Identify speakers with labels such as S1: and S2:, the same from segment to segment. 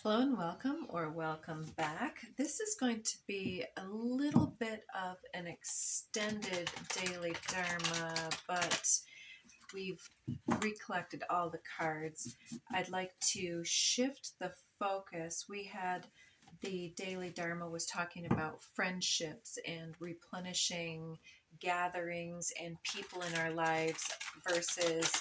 S1: Hello and welcome, or welcome back. This is going to be a little bit of an extended daily Dharma, but we've recollected all the cards. I'd like to shift the focus. We had the daily Dharma was talking about friendships and replenishing gatherings and people in our lives versus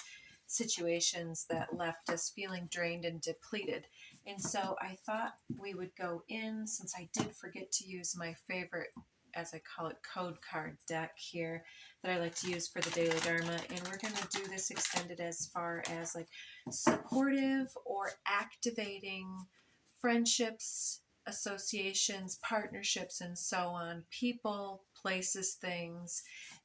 S1: situations that left us feeling drained and depleted. And so I thought we would go in, since I did forget to use my favorite, as I call it, code card deck here that I like to use for the daily Dharma. And we're going to do this extended as far as like supportive or activating friendships, associations, partnerships, and so on. People, places, things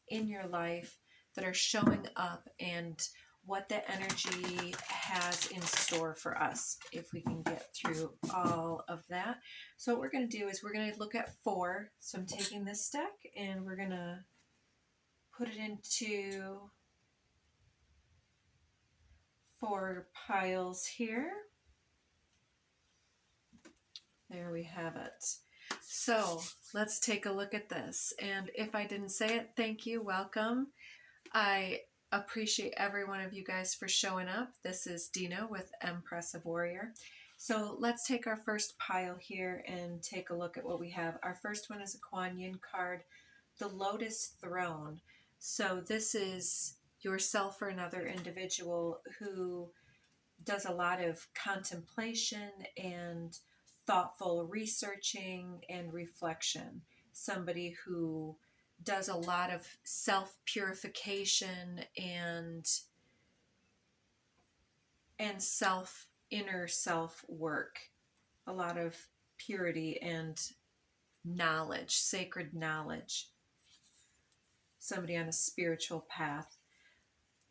S1: in your life that are showing up, and what the energy has in store for us if we can get through all of that. So what we're going to do is we're going to look at 4. So I'm taking this deck and we're going to put it into 4 piles here. There we have it. So let's take a look at this. And if I didn't say it, thank you, welcome. I appreciate every one of you guys for showing up. This is Dina with Impressive Warrior. So let's take our first pile here and take a look at what we have. Our first one is a Kuan card, the Lotus Throne. So this is yourself or another individual who does a lot of contemplation and thoughtful researching and reflection. Somebody who does a lot of self-purification and inner self work, a lot of purity and knowledge, sacred knowledge. Somebody on a spiritual path.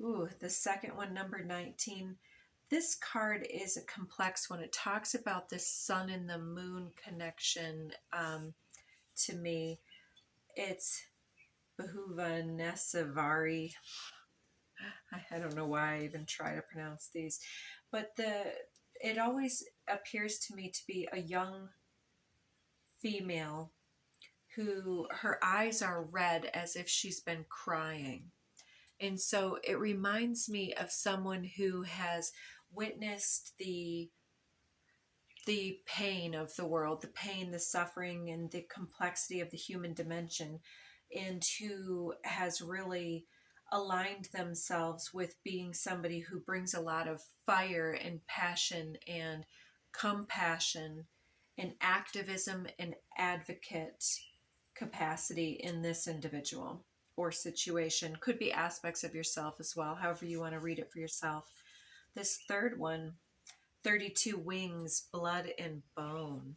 S1: Ooh, the second one, number 19. This card is a complex one. It talks about this sun and the moon connection to me. It's Bahuvanesavari. I don't know why I even try to pronounce these. But it always appears to me to be a young female who her eyes are red as if she's been crying. And so it reminds me of someone who has witnessed the pain of the world, the pain, the suffering, and the complexity of the human dimension, and who has really aligned themselves with being somebody who brings a lot of fire and passion and compassion and activism and advocate capacity in this individual or situation. Could be aspects of yourself as well, however you want to read it for yourself. This third one, 32 wings, blood and bone.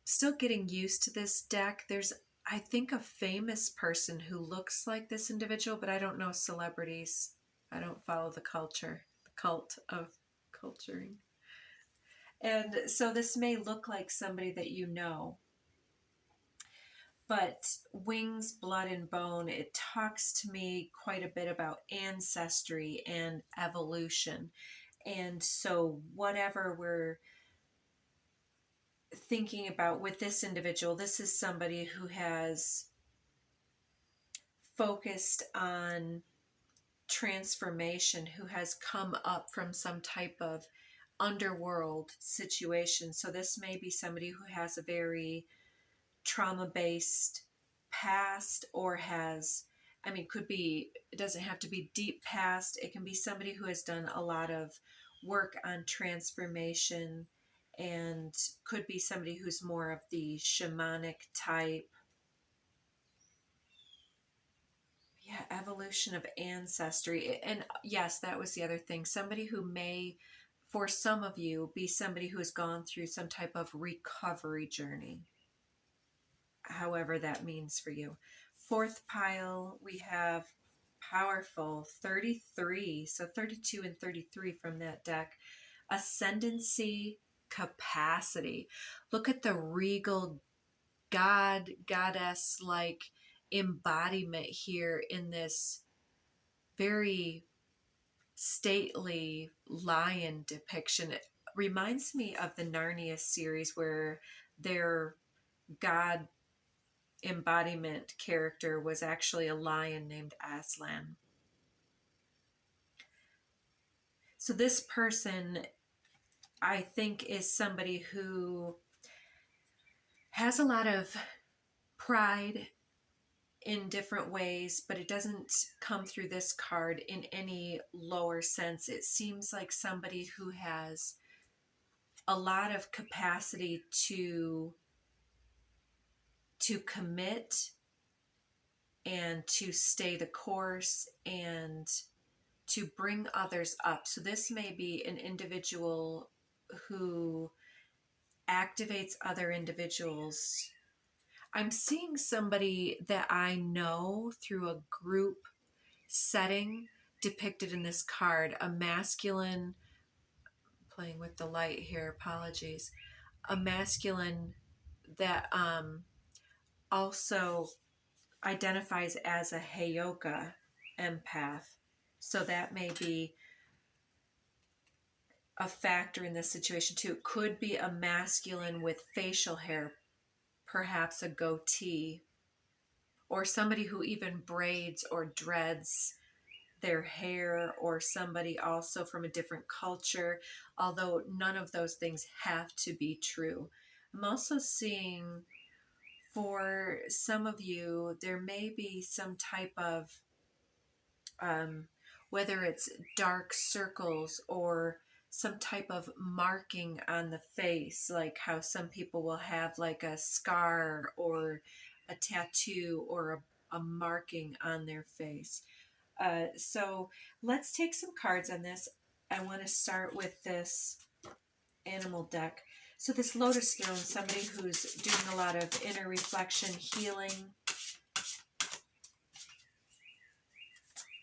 S1: Still getting used to this deck. There's, I think, a famous person who looks like this individual, but I don't know celebrities. I don't follow the cult of culturing. And so this may look like somebody that you know. But wings, blood, and bone, it talks to me quite a bit about ancestry and evolution. And so whatever we're thinking about with this individual, this is somebody who has focused on transformation, who has come up from some type of underworld situation. So this may be somebody who has a very trauma-based past, or has, could be, it doesn't have to be deep past. It can be somebody who has done a lot of work on transformation, and could be somebody who's more of the shamanic type. Yeah, evolution of ancestry. And yes, that was the other thing. Somebody who may, for some of you, be somebody who has gone through some type of recovery journey, however that means for you. Fourth pile, we have powerful 33. So 32 and 33 from that deck. Ascendancy, capacity. Look at the regal goddess like embodiment here in this very stately lion depiction. reminds me of the Narnia series where their god embodiment character was actually a lion named Aslan. So this person, I think, is somebody who has a lot of pride in different ways, but it doesn't come through this card in any lower sense. It seems like somebody who has a lot of capacity to commit and to stay the course and to bring others up. So this may be an individual who activates other individuals. I'm seeing somebody that I know through a group setting depicted in this card, a masculine, playing with the light here, apologies, a masculine that also identifies as a Heyoka empath. So that may be a factor in this situation too. It could be a masculine with facial hair, perhaps a goatee, or somebody who even braids or dreads their hair, or somebody also from a different culture, although none of those things have to be true. I'm also seeing for some of you, there may be some type of, whether it's dark circles or some type of marking on the face, like how some people will have like a scar or a tattoo or a marking on their face. So let's take some cards on this. I want to start with this animal deck. So this Lotus Throne, somebody who's doing a lot of inner reflection, healing,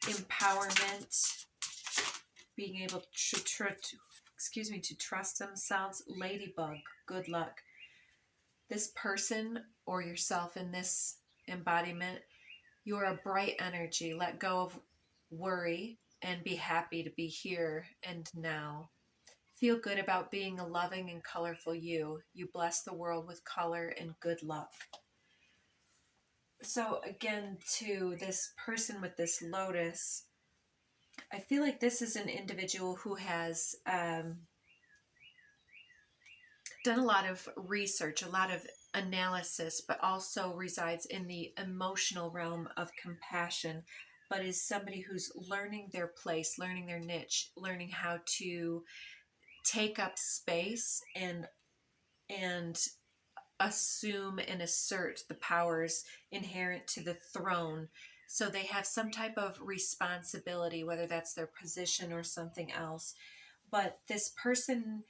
S1: empowerment, being able to trust themselves. Ladybug, good luck. This person or yourself in this embodiment, you're a bright energy. Let go of worry and be happy to be here and now. Feel good about being a loving and colorful you. You bless the world with color and good luck. So again, to this person with this lotus, I feel like this is an individual who has done a lot of research, a lot of analysis, but also resides in the emotional realm of compassion, but is somebody who's learning their place, learning their niche, learning how to take up space and assume and assert the powers inherent to the throne. So they have some type of responsibility, whether that's their position or something else. But this person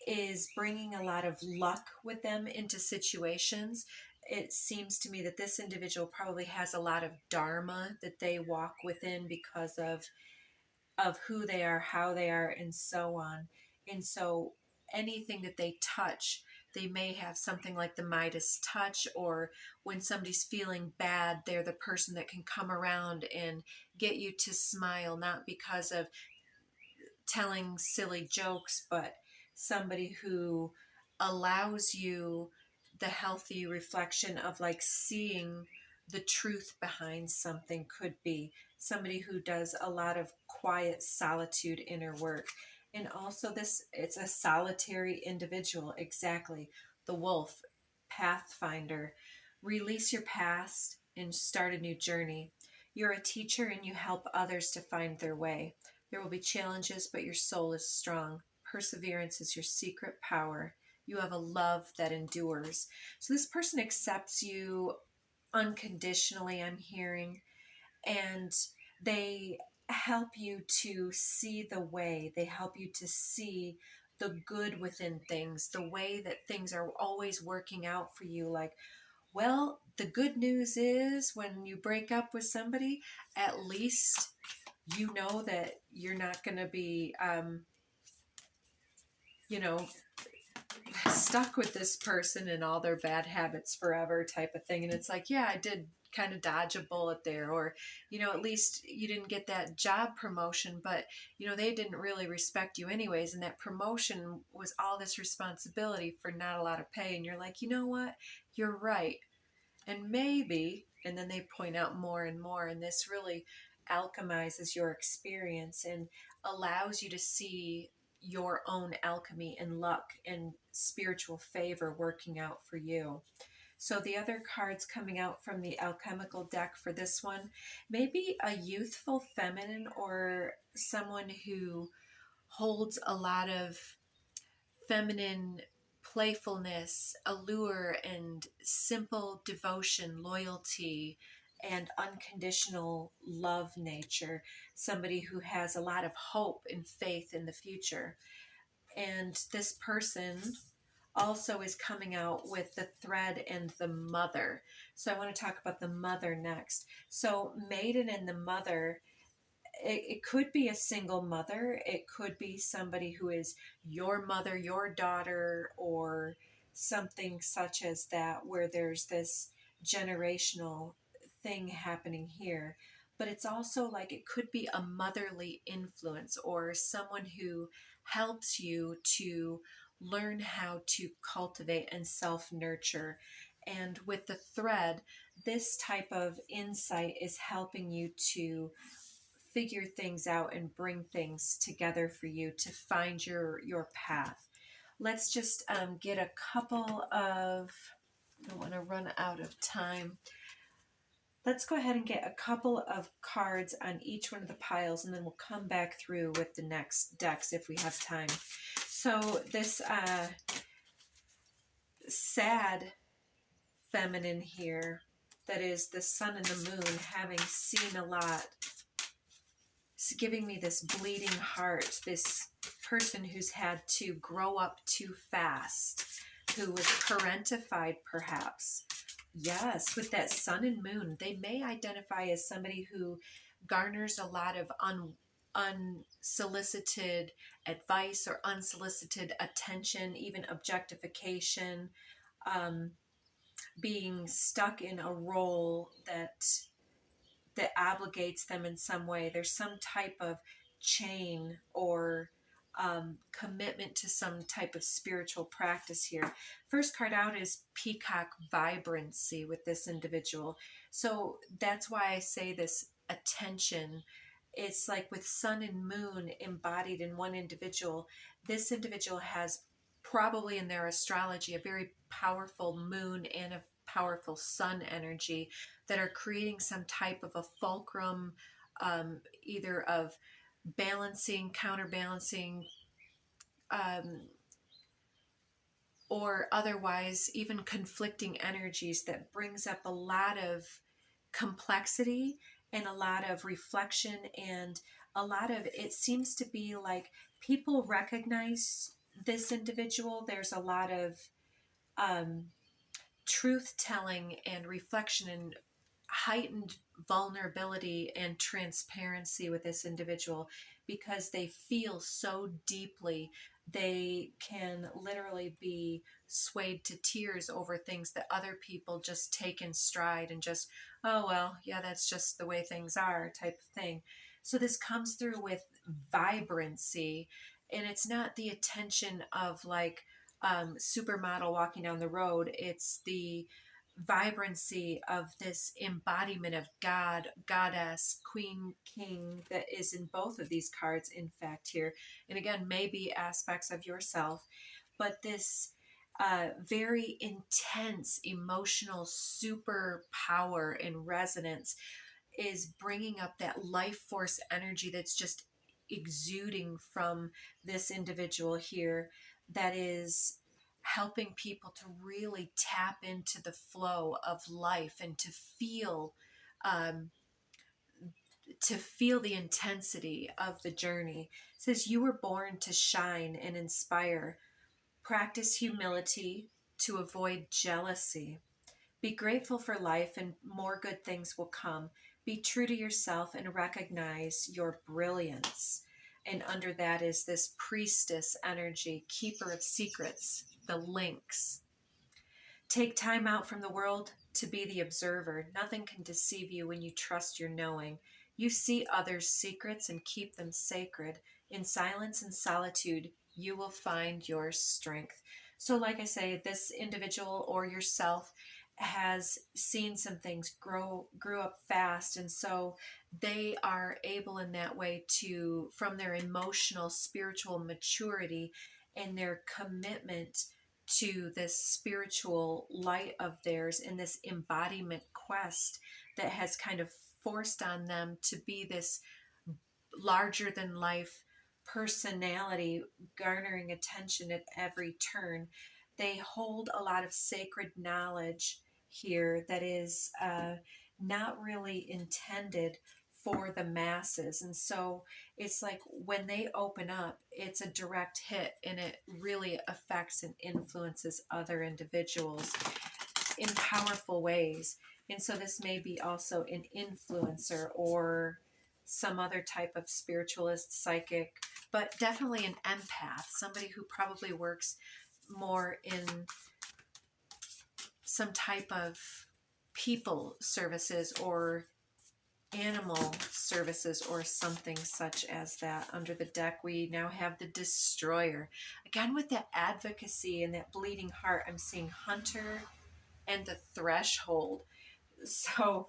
S1: is bringing a lot of luck with them into situations. It seems to me that this individual probably has a lot of dharma that they walk within because of who they are, how they are, and so on. And so anything that they touch, they may have something like the Midas touch, or when somebody's feeling bad, they're the person that can come around and get you to smile, not because of telling silly jokes, but somebody who allows you the healthy reflection of like seeing the truth behind something. Could be somebody who does a lot of quiet solitude inner work. And also this, it's a solitary individual. Exactly. The wolf, pathfinder. Release your past and start a new journey. You're a teacher and you help others to find their way. There will be challenges, but your soul is strong. Perseverance is your secret power. You have a love that endures. So this person accepts you unconditionally, I'm hearing, and they help you to see the way. They help you to see the good within things, the way that things are always working out for you. Like, well, the good news is when you break up with somebody, at least you know that you're not going to be, stuck with this person and all their bad habits forever type of thing. And it's like, yeah, I did kind of dodge a bullet there, or, you know, at least you didn't get that job promotion, but, you know, they didn't really respect you anyways. And that promotion was all this responsibility for not a lot of pay. And you're like, you know what? You're right. And maybe, and then they point out more and more, and this really alchemizes your experience and allows you to see your own alchemy and luck and spiritual favor working out for you. So the other cards coming out from the alchemical deck for this one, maybe a youthful feminine or someone who holds a lot of feminine playfulness, allure, and simple devotion, loyalty, and unconditional love nature. Somebody who has a lot of hope and faith in the future. And this person also is coming out with the thread and the mother. So I want to talk about the mother next. So maiden and the mother, it could be a single mother. It could be somebody who is your mother, your daughter, or something such as that, where there's this generational thing happening here. But it's also like it could be a motherly influence or someone who helps you to learn how to cultivate and self nurture. And with the thread, this type of insight is helping you to figure things out and bring things together for you to find your path. Let's just get a couple of, I don't want to run out of time. Let's go ahead and get a couple of cards on each one of the piles, and then we'll come back through with the next decks if we have time. So this sad feminine here, that is the sun and the moon, having seen a lot, it's giving me this bleeding heart, this person who's had to grow up too fast, who was parentified perhaps. Yes, with that sun and moon, they may identify as somebody who garners a lot of unsolicited advice or unsolicited attention, even objectification, being stuck in a role that obligates them in some way. There's some type of chain or commitment to some type of spiritual practice here. First card out is Peacock Vibrancy with this individual. So that's why I say this attention. It's like with sun and moon embodied in one individual. This individual has probably in their astrology a very powerful moon and a powerful sun energy that are creating some type of a fulcrum, either of balancing, counterbalancing, or otherwise even conflicting energies that brings up a lot of complexity and a lot of reflection, and a lot of, it seems to be like people recognize this individual. There's a lot of truth telling and reflection and heightened vulnerability and transparency with this individual because they feel so deeply. They can literally be swayed to tears over things that other people just take in stride and just, oh, well, yeah, that's just the way things are type of thing. So this comes through with vibrancy, and it's not the attention of like supermodel walking down the road. It's the vibrancy of this embodiment of God, goddess, queen, king that is in both of these cards, in fact, here. And again, maybe aspects of yourself, but this very intense emotional superpower and resonance is bringing up that life force energy that's just exuding from this individual here, that is helping people to really tap into the flow of life and um, to feel the intensity of the journey. It says you were born to shine and inspire. Practice humility to avoid jealousy. Be grateful for life and more good things will come. Be true to yourself and recognize your brilliance. And under that is this priestess energy, keeper of secrets. the links. Take time out from the world to be the observer. Nothing can deceive you when you trust your knowing. You see others' secrets and keep them sacred. In silence and solitude, you will find your strength. So, like I say, this individual or yourself has seen some things grew up fast, and so they are able in that way to, from their emotional spiritual maturity and their commitment to this spiritual light of theirs in this embodiment quest that has kind of forced on them to be this larger than life personality, garnering attention at every turn. They hold a lot of sacred knowledge here that is not really intended for the masses. And so it's like when they open up, it's a direct hit and it really affects and influences other individuals in powerful ways. And so this may be also an influencer or some other type of spiritualist, psychic, but definitely an empath, somebody who probably works more in some type of people services or animal services or something such as that. Under the deck, we now have the Destroyer. Again, with that advocacy and that bleeding heart, I'm seeing Hunter and the Threshold. So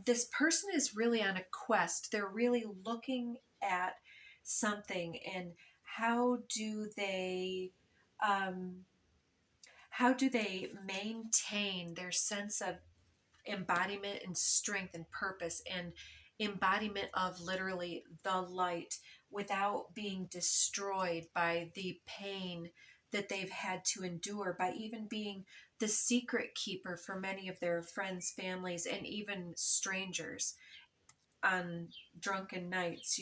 S1: this person is really on a quest. They're really looking at something, and how do they maintain their sense of embodiment and strength and purpose and embodiment of literally the light without being destroyed by the pain that they've had to endure, by even being the secret keeper for many of their friends, families, and even strangers on drunken nights.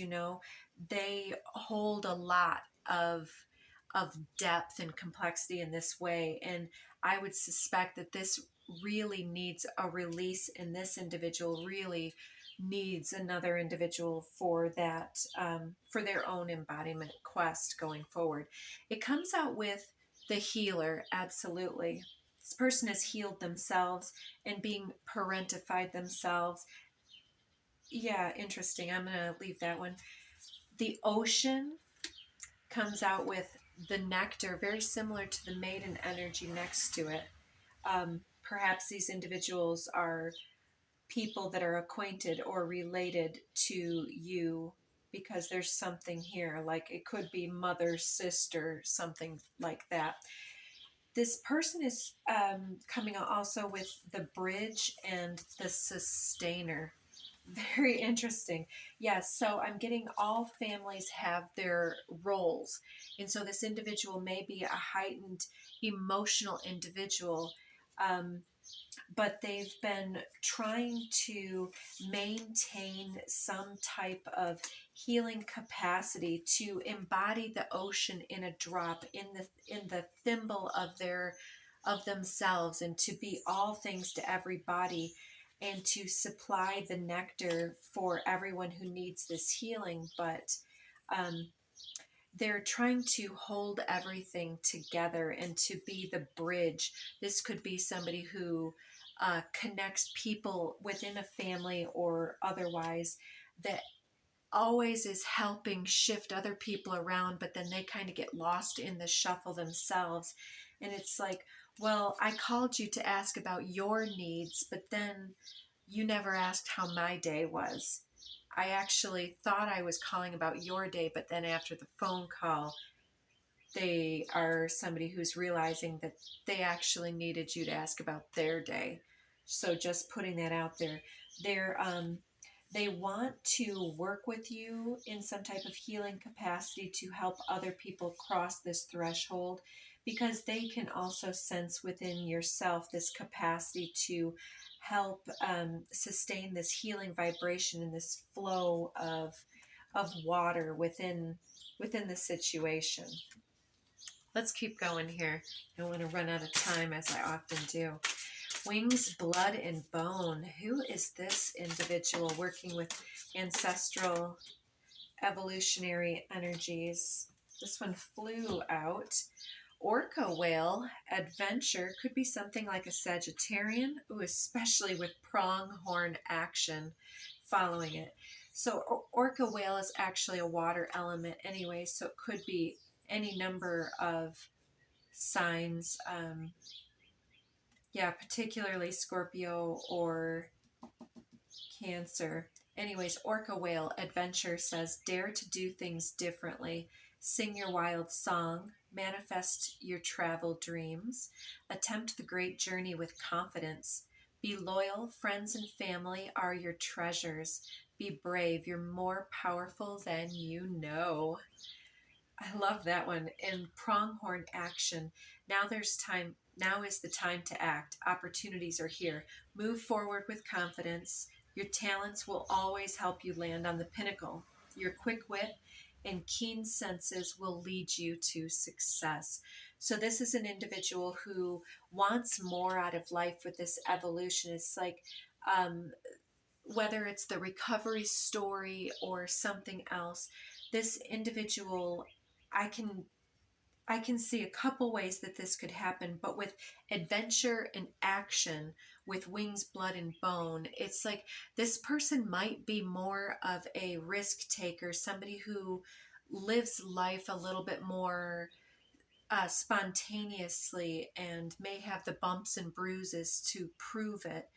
S1: They hold a lot of depth and complexity in this way, and I would suspect that this really needs a release, and this individual really needs another individual for that, for their own embodiment quest going forward. It comes out with the healer. Absolutely, this person has healed themselves and being parentified themselves. Yeah, interesting. I'm gonna leave that one. The ocean comes out with the nectar, very similar to the maiden energy next to it. Perhaps these individuals are people that are acquainted or related to you, because there's something here, like it could be mother, sister, something like that. This person is coming out also with the bridge and the sustainer. Very interesting. Yes, so I'm getting all families have their roles. And so this individual may be a heightened emotional individual, but they've been trying to maintain some type of healing capacity to embody the ocean in a drop, in the thimble of themselves, and to be all things to everybody, and to supply the nectar for everyone who needs this healing. But they're trying to hold everything together and to be the bridge. This could be somebody who connects people within a family or otherwise, that always is helping shift other people around, but then they kind of get lost in the shuffle themselves. And it's like, well, I called you to ask about your needs, but then you never asked how my day was. I actually thought I was calling about your day, but then after the phone call, they are somebody who's realizing that they actually needed you to ask about their day. So just putting that out there. They want to work with you in some type of healing capacity to help other people cross this threshold, because they can also sense within yourself this capacity to help sustain this healing vibration and this flow of water within the situation. Let's keep going here. I don't want to run out of time, as I often do. Wings, blood, and bone. Who is this individual working with ancestral evolutionary energies? This one flew out. Orca whale adventure could be something like a Sagittarian, ooh, especially with pronghorn action following it. So orca whale is actually a water element anyway, so it could be any number of signs. Yeah, particularly Scorpio or Cancer. Anyways, Orca Whale Adventure says, dare to do things differently, sing your wild song, manifest your travel dreams, attempt the great journey with confidence. Be loyal, friends and family are your treasures. Be brave, you're more powerful than you know. I love that one. And pronghorn action. Now there's time. Now is the time to act. Opportunities are here. Move forward with confidence. Your talents will always help you land on the pinnacle. Your quick wit and keen senses will lead you to success. So this is an individual who wants more out of life with this evolution. It's like um, whether it's the recovery story or something else, this individual, I can I can see a couple ways that this could happen, but with adventure and action, with wings, blood, and bone, it's like this person might be more of a risk taker, somebody who lives life a little bit more spontaneously and may have the bumps and bruises to prove it,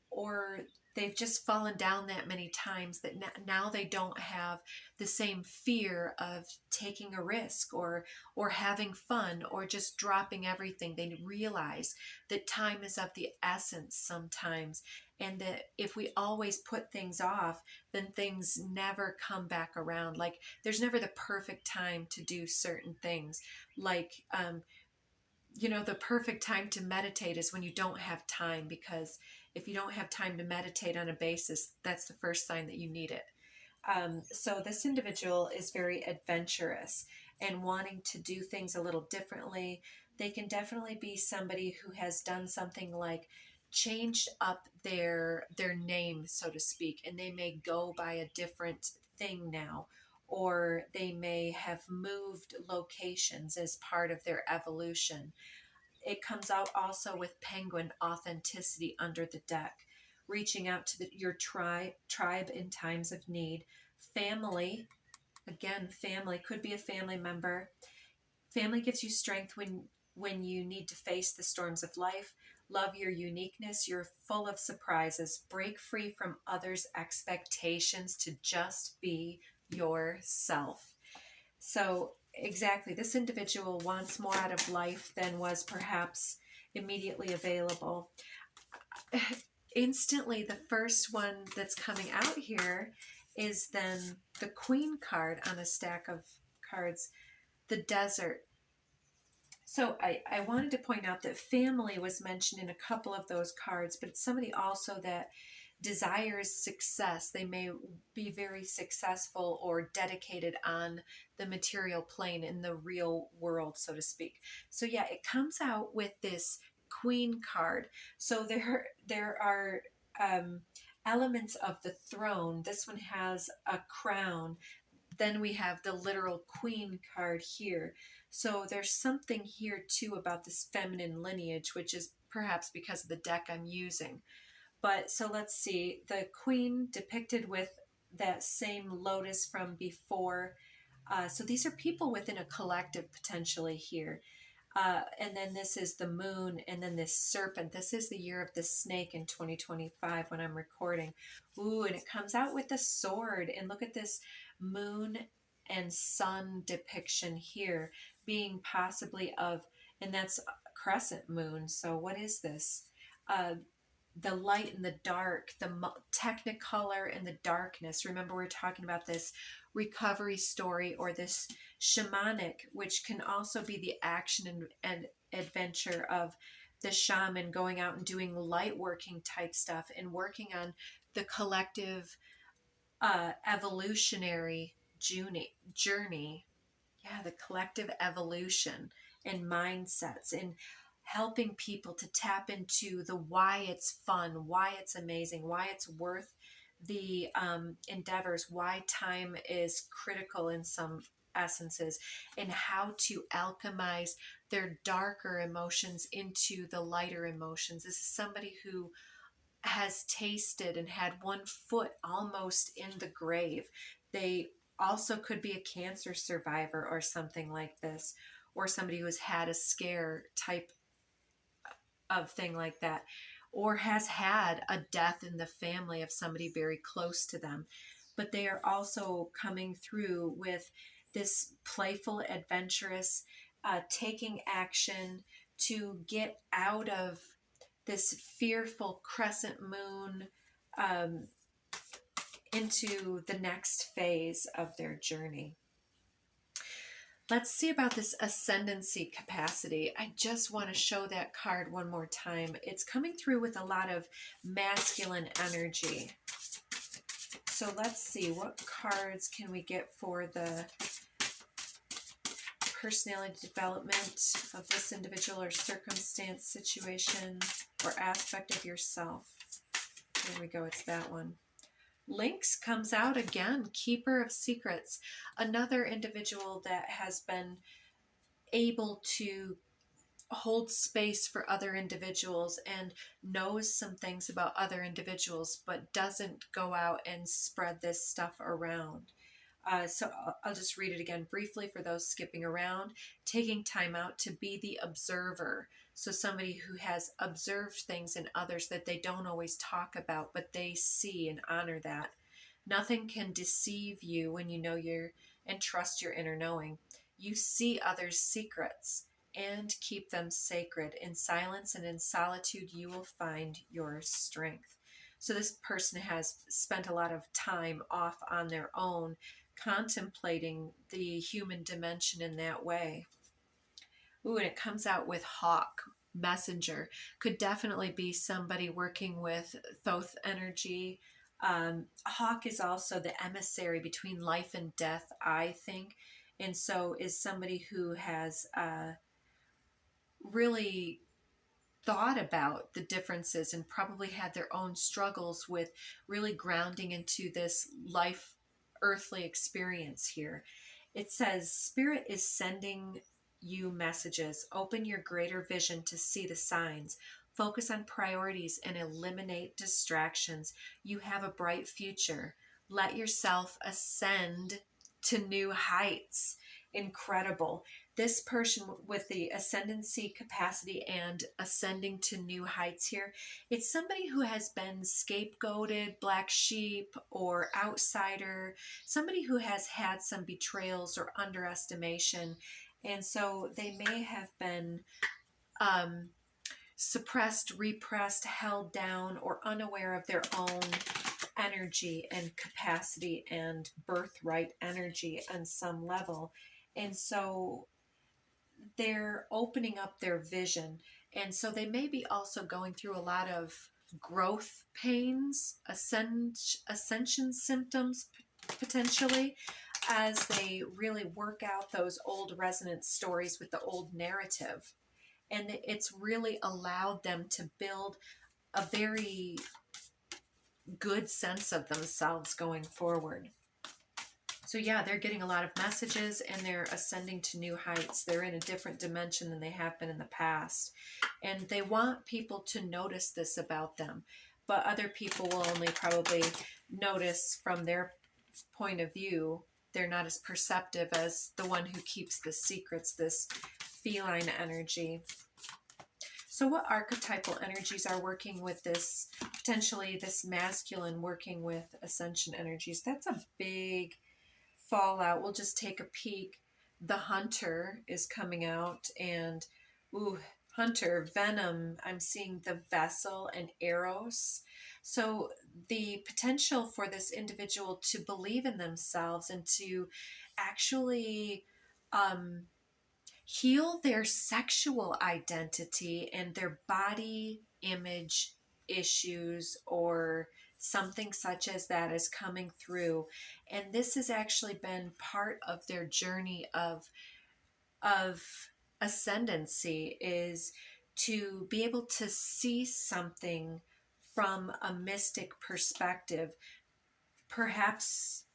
S1: or they've just fallen down that many times that now they don't have the same fear of taking a risk or having fun or just dropping everything. They realize that time is of the essence sometimes, and that if we always put things off, then things never come back around. Like there's never the perfect time to do certain things. Like the perfect time to meditate is when you don't have time, because if you don't have time to meditate on a basis, that's the first sign that you need it. So this individual is very adventurous and wanting to do things a little differently. They can definitely be somebody who has done something like changed up their name, so to speak, and they may go by a different thing now, or they may have moved locations as part of their evolution. It comes out also with penguin authenticity under the deck, reaching out to your tribe in times of need. Family, again, family could be a family member. Family gives you strength when you need to face the storms of life. Love your uniqueness. You're full of surprises. Break free from others' expectations to just be yourself. So, exactly, this individual wants more out of life than was perhaps immediately available. Instantly, the first one that's coming out here is then the Queen card on a stack of cards, the Desert. So I wanted to point out that family was mentioned in a couple of those cards, but it's somebody also that desires success. They may be very successful or dedicated on the material plane in the real world, so to speak. So yeah, it comes out with this Queen card. So there are elements of the throne. This one has a crown. Then we have the literal Queen card here. So there's something here too about this feminine lineage, which is perhaps because of the deck I'm using. But so let's see, the Queen depicted with that same lotus from before. So these are people within a collective potentially here. And then this is the moon, and then this serpent. This is the year of the snake in 2025 when I'm recording. Ooh, and it comes out with a sword. And look at this moon and sun depiction here, being possibly of, and that's a crescent moon. So what is this? The light and the dark, the technicolor and the darkness. Remember, we're talking about this recovery story or this shamanic, which can also be the action and adventure of the shaman going out and doing light working type stuff and working on the collective evolutionary journey. Yeah, the collective evolution and mindsets and helping people to tap into the why it's fun, why it's amazing, why it's worth the endeavors, why time is critical in some essences and how to alchemize their darker emotions into the lighter emotions. This is somebody who has tasted and had one foot almost in the grave. They also could be a cancer survivor or something like this, or somebody who has had a scare type of thing like that, or has had a death in the family of somebody very close to them. But they are also coming through with this playful, adventurous, taking action to get out of this fearful crescent moon, um, into the next phase of their journey. Let's see about this ascendancy capacity. I just want to show that card one more time. It's coming through with a lot of masculine energy. So let's see, what cards can we get for the personality development of this individual or circumstance, situation, or aspect of yourself? There we go, it's that one. Lynx comes out again, keeper of secrets. Another individual that has been able to hold space for other individuals and knows some things about other individuals, but doesn't go out and spread this stuff around. So I'll just read it again briefly for those skipping around. Taking time out to be the observer. So somebody who has observed things in others that they don't always talk about, but they see and honor that. Nothing can deceive you when you know and trust your inner knowing. You see others' secrets and keep them sacred. In silence and in solitude, you will find your strength. So this person has spent a lot of time off on their own, contemplating the human dimension in that way. Ooh, and it comes out with Hawk, messenger. Could definitely be somebody working with Thoth energy. Hawk is also the emissary between life and death, I think. And so is somebody who has really thought about the differences and probably had their own struggles with really grounding into this life earthly experience here. It says spirit is sending you messages. Open your greater vision to see the signs. Focus on priorities and eliminate distractions. You have a bright future. Let yourself ascend to new heights. Incredible. This person with the ascendancy capacity and ascending to new heights here, it's somebody who has been scapegoated, black sheep, or outsider, somebody who has had some betrayals or underestimation. And so they may have been suppressed, repressed, held down, or unaware of their own energy and capacity and birthright energy on some level. And so they're opening up their vision. And so they may be also going through a lot of growth pains, ascension symptoms potentially, as they really work out those old resonance stories with the old narrative. And it's really allowed them to build a very good sense of themselves going forward. So yeah, they're getting a lot of messages and they're ascending to new heights. They're in a different dimension than they have been in the past. And they want people to notice this about them. But other people will only probably notice from their point of view. They're not as perceptive as the one who keeps the secrets, this feline energy. So what archetypal energies are working with this, potentially this masculine working with ascension energies? That's a big fallout. We'll just take a peek. The Hunter is coming out, and ooh, Hunter, Venom. I'm seeing the Vessel and Eros. So the potential for this individual to believe in themselves and to actually heal their sexual identity and their body image issues or something such as that is coming through. And this has actually been part of their journey of ascendancy, is to be able to see something from a mystic perspective, perhaps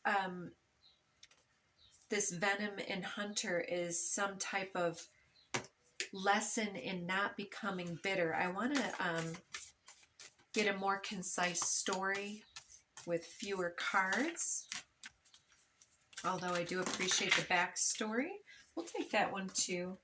S1: this Venom in Hunter is some type of lesson in not becoming bitter. I want to get a more concise story with fewer cards, although I do appreciate the backstory. We'll take that one too.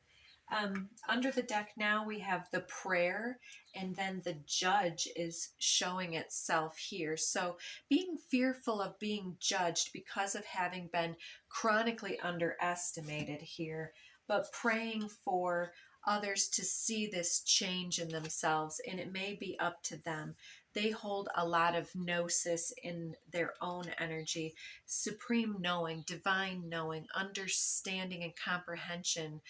S1: Under the deck now we have the prayer, and then the judge is showing itself here. So being fearful of being judged because of having been chronically underestimated here, but praying for others to see this change in themselves, and it may be up to them. They hold a lot of gnosis in their own energy, supreme knowing, divine knowing, understanding and comprehension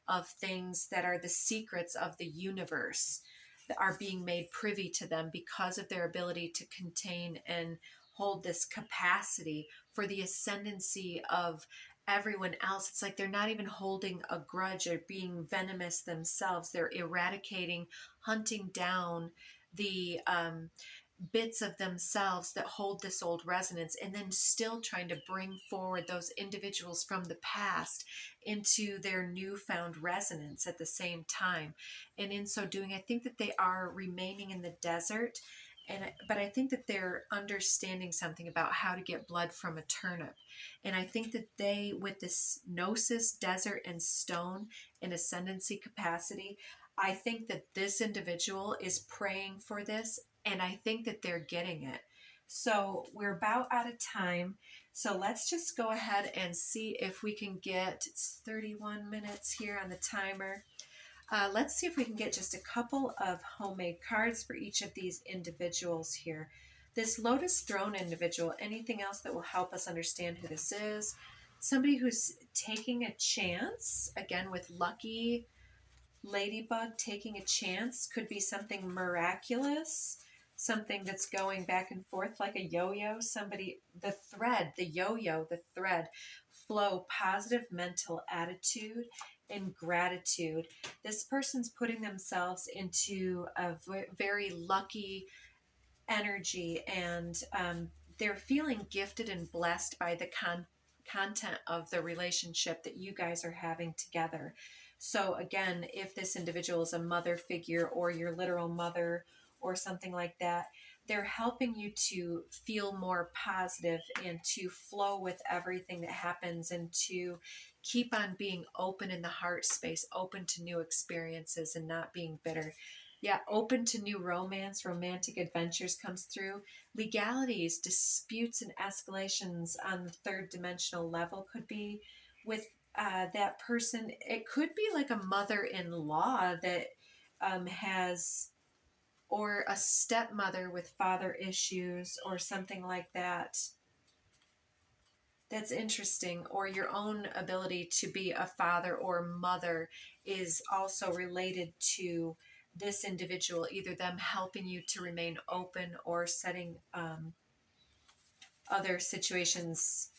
S1: of things that are the secrets of the universe that are being made privy to them because of their ability to contain and hold this capacity for the ascendancy of everyone else. It's like they're not even holding a grudge or being venomous themselves. They're eradicating, hunting down the bits of themselves that hold this old resonance, and then still trying to bring forward those individuals from the past into their newfound resonance at the same time. And in so doing, I think that they are remaining in the desert, but I think that they're understanding something about how to get blood from a turnip. And I think that they, with this gnosis, desert, and stone in ascendancy capacity, I think that this individual is praying for this, and I think that they're getting it. So we're about out of time. So let's just go ahead and see if we can get, it's 31 minutes here on the timer. Let's see if we can get just a couple of homemade cards for each of these individuals here. This Lotus Throne individual, anything else that will help us understand who this is? Somebody who's taking a chance, again with Lucky Ladybug, taking a chance. Could be something miraculous, something that's going back and forth like a yo-yo. Somebody, the thread, the yo-yo, the thread, flow, positive mental attitude and gratitude. This person's putting themselves into a very lucky energy, and they're feeling gifted and blessed by the content of the relationship that you guys are having together. So again, if this individual is a mother figure or your literal mother or something like that, they're helping you to feel more positive and to flow with everything that happens and to keep on being open in the heart space, open to new experiences and not being bitter. Yeah, open to new romance, romantic adventures comes through. Legalities, disputes, and escalations on the third dimensional level could be with that person. It could be like a mother-in-law that has, or a stepmother with father issues or something like that. That's interesting. Or your own ability to be a father or mother is also related to this individual, either them helping you to remain open or setting other situations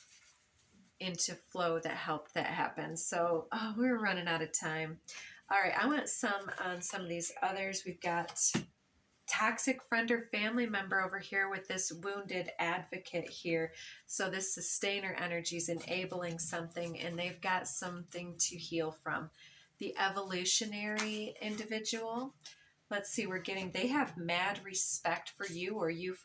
S1: into flow that help that happen. So we're running out of time. All right, I want some on some of these others. We've got toxic friend or family member over here with this wounded advocate here. So this sustainer energy is enabling something, and they've got something to heal from. The evolutionary individual, let's see, we're getting, they have mad respect for you or you